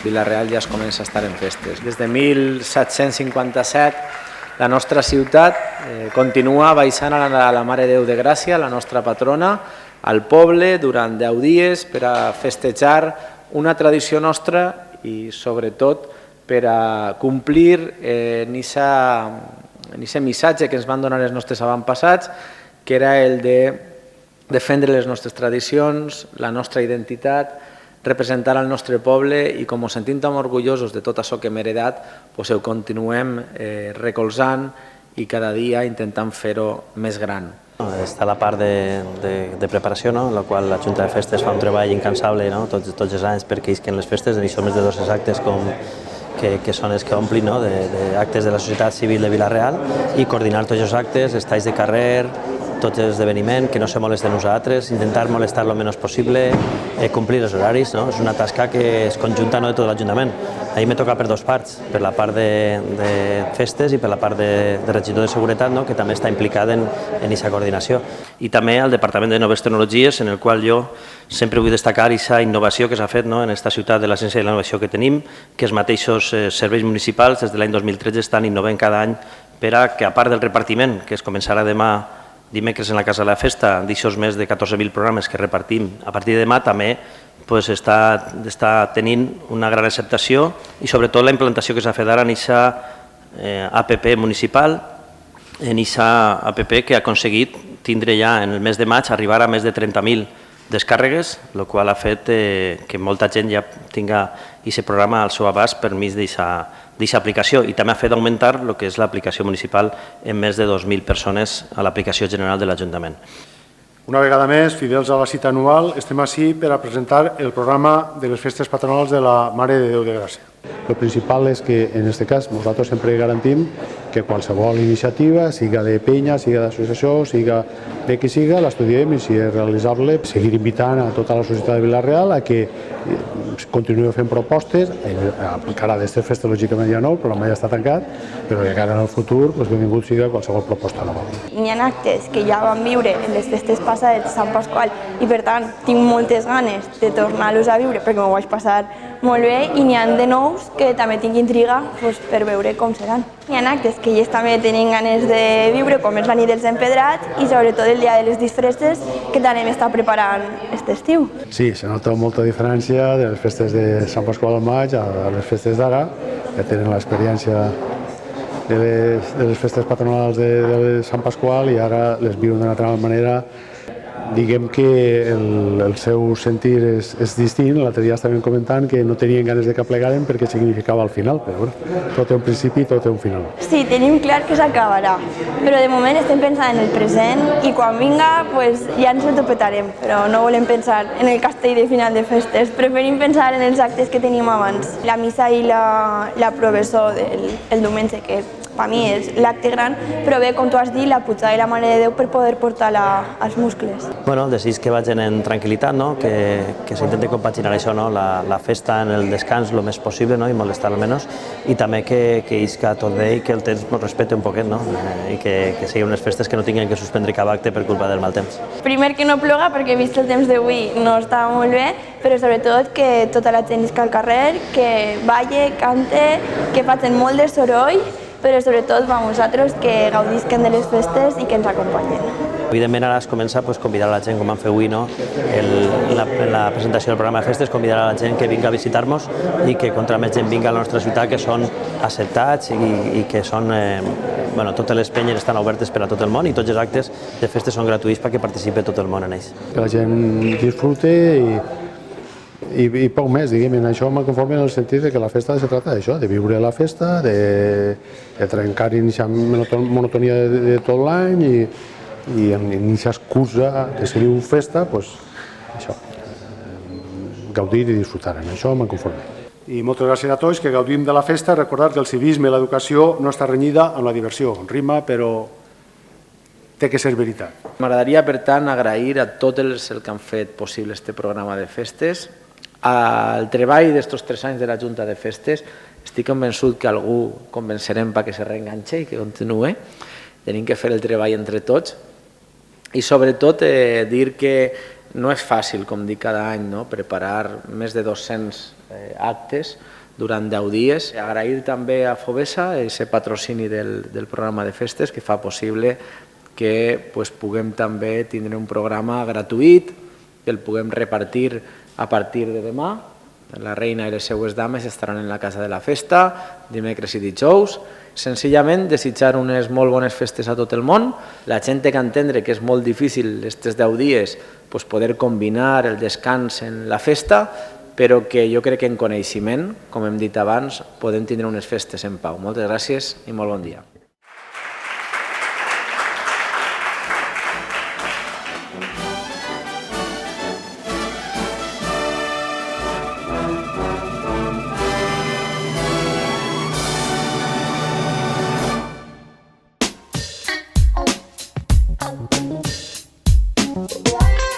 Vila-real ja es comença a estar en festes. Des de 1757 la nostra ciutat continua baixant a la Mare de Déu de Gràcia, la nostra patrona, al poble durant 10 dies per a festejar una tradició nostra i sobretot per a complir aquest missatge que ens van donar els nostres avantpassats, que era el de defendre les nostres tradicions, la nostra identitat, representar el nostre poble i com ens sentim tan orgullosos de tot això que hem heredat, ho continuem recolzant i cada dia intentant fer-ho més gran. Està la part de preparació, en la qual la Junta de Festes fa un treball incansable tots els anys perquè isquen les festes, i són més de 200 actes que són els que omplin d'actes de la societat civil de Vila-real, i coordinar tots els actes, els talls de carrer, tots els esdeveniments, que no se molesten nosaltres, intentar molestar el menys possible, complir els horaris. És una tasca que es conjunta de tot l'Ajuntament. A mi me toca per dues parts, per la part de festes i per la part de regidor de seguretat, que també està implicat en aquesta coordinació. I també el Departament de Noves Tecnologies, en el qual jo sempre vull destacar aquesta innovació que s'ha fet en aquesta ciutat de la ciència i la innovació que tenim, que els mateixos serveis municipals des de l'any 2013 estan innovant cada any per a que, a part del repartiment, que es començarà demà dimecres en la Casa de la Festa, d'aixòs més de 14.000 programes que repartim a partir de demà, també està tenint una gran acceptació i sobretot la implantació que s'ha fet ara en aquesta APP municipal, en aquesta APP que ha aconseguit tindre ja en el mes de maig arribar a més de 30.000 descàrregues, el qual ha fet que molta gent ja tinga aquest programa al seu abast per mig d'aquesta aplicació, i també ha fet augmentar el que és l'aplicació municipal en més de 2.000 persones a l'aplicació general de l'Ajuntament. Una vegada més, fidels a la cita anual, estem ací per a presentar el programa de les festes patronals de la Mare de Déu de Gràcia. El principal és que, en aquest cas, nosaltres sempre garantim que qualsevol iniciativa, siga de penya, siga d'associació, siga de qui siga, l'estudiem i, si és realitzable, seguir invitant a tota la societat de Vila-real a que continuï fent propostes. Encara d'aquestes festes, lògicament, ja no, el programa ja està tancat, però de cara al futur, benvingut siga qualsevol proposta nova. Hi ha actes que ja vam viure en les festes passades de Sant Pasqual i, per tant, tinc moltes ganes de tornar-los a viure perquè m'ho vaig passar molt bé, i n'hi ha de nous que també tinc intriga per veure com seran. Hi ha actes que ells també tenen ganes de viure, com és la nit dels empedrats i sobretot el dia de les disfresses, que també m'està preparant aquest estiu. Sí, se nota molta diferència de les festes de Sant Pasqual al maig a les festes d'ara, que tenen l'experiència de les festes patronals de Sant Pasqual i ara les viuen d'una altra manera. Diguem que el seu sentir és distint. L'altre dia estàvem comentant que no tenien ganes de que plegaren perquè significava el final, però tot té un principi i tot té un final. Sí, tenim clar que s'acabarà, però de moment estem pensant en el present i quan vinga ja ens ho topetarem, però no volem pensar en el castell de final de festes, preferim pensar en els actes que tenim abans. La missa i la professó del diumenge, que per mi és l'acte gran, però bé, com tu has dit, la pujada de la Mare de Déu per poder portar els muscles. Decidís que vagin en tranquil·litat, que s'intenti compaginar això, la festa en el descans el més possible i molestar el menys, i també que isca tot bé i que el temps ens respecte un poquet, i que siguin unes festes que no tinguin que suspendre cap acte per culpa del mal temps. Primer que no ploga, perquè he vist el temps d'avui no està molt bé, però sobretot que tota la gent isca al carrer, que balle, cante, que facin molt de soroll, però sobretot vosaltres que gaudisquen de les festes i que ens acompanyen. Evidentment ara es comença a convidar a la gent, com vam fer avui, en la presentació del programa de festes, convidar a la gent que vinga a visitar-nos i que contra més gent vinga a la nostra ciutat, que són acceptats i que són... Totes les penyes estan obertes per a tot el món i tots els actes de festes són gratuïts perquè participi tot el món en ells. Que la gent disfrute i poc més, diguem, en això me conforme en el sentit que la festa se trata d'això, de viure la festa, de trencar aquesta monotonia de tot l'any i en aquesta excusa que se diu festa, això, gaudir i disfrutar, en això me conforme. I moltes gràcies a tots que gaudim de la festa. Recordar que el civisme i l'educació no està renyida amb la diversió. Rima, però té que ser veritat. M'agradaria, per tant, agrair a tots els que han fet possible este programa de festes, Al treball d'estos 3 anys de la Junta de Festes estic convençut que algú convencerem perquè se reenganxe i que continuï. Tenim que fer el treball entre tots i sobretot dir que no és fàcil, com dic cada any, preparar més de 200 actes durant 10 dies. Agrair també a Fovesa aquest patrocini del programa de festes que fa possible que puguem també tindre un programa gratuït, que el puguem repartir a partir de demà. La reina i les seues dames estaran en la casa de la festa, dimecres i dijous. Senzillament desitjar unes molt bones festes a tot el món. La gent té que entendre que és molt difícil aquests 10 dies poder combinar el descans en la festa, però que jo crec que en coneixement, com hem dit abans, podem tindre unes festes en pau. Moltes gràcies i molt bon dia. Yeah.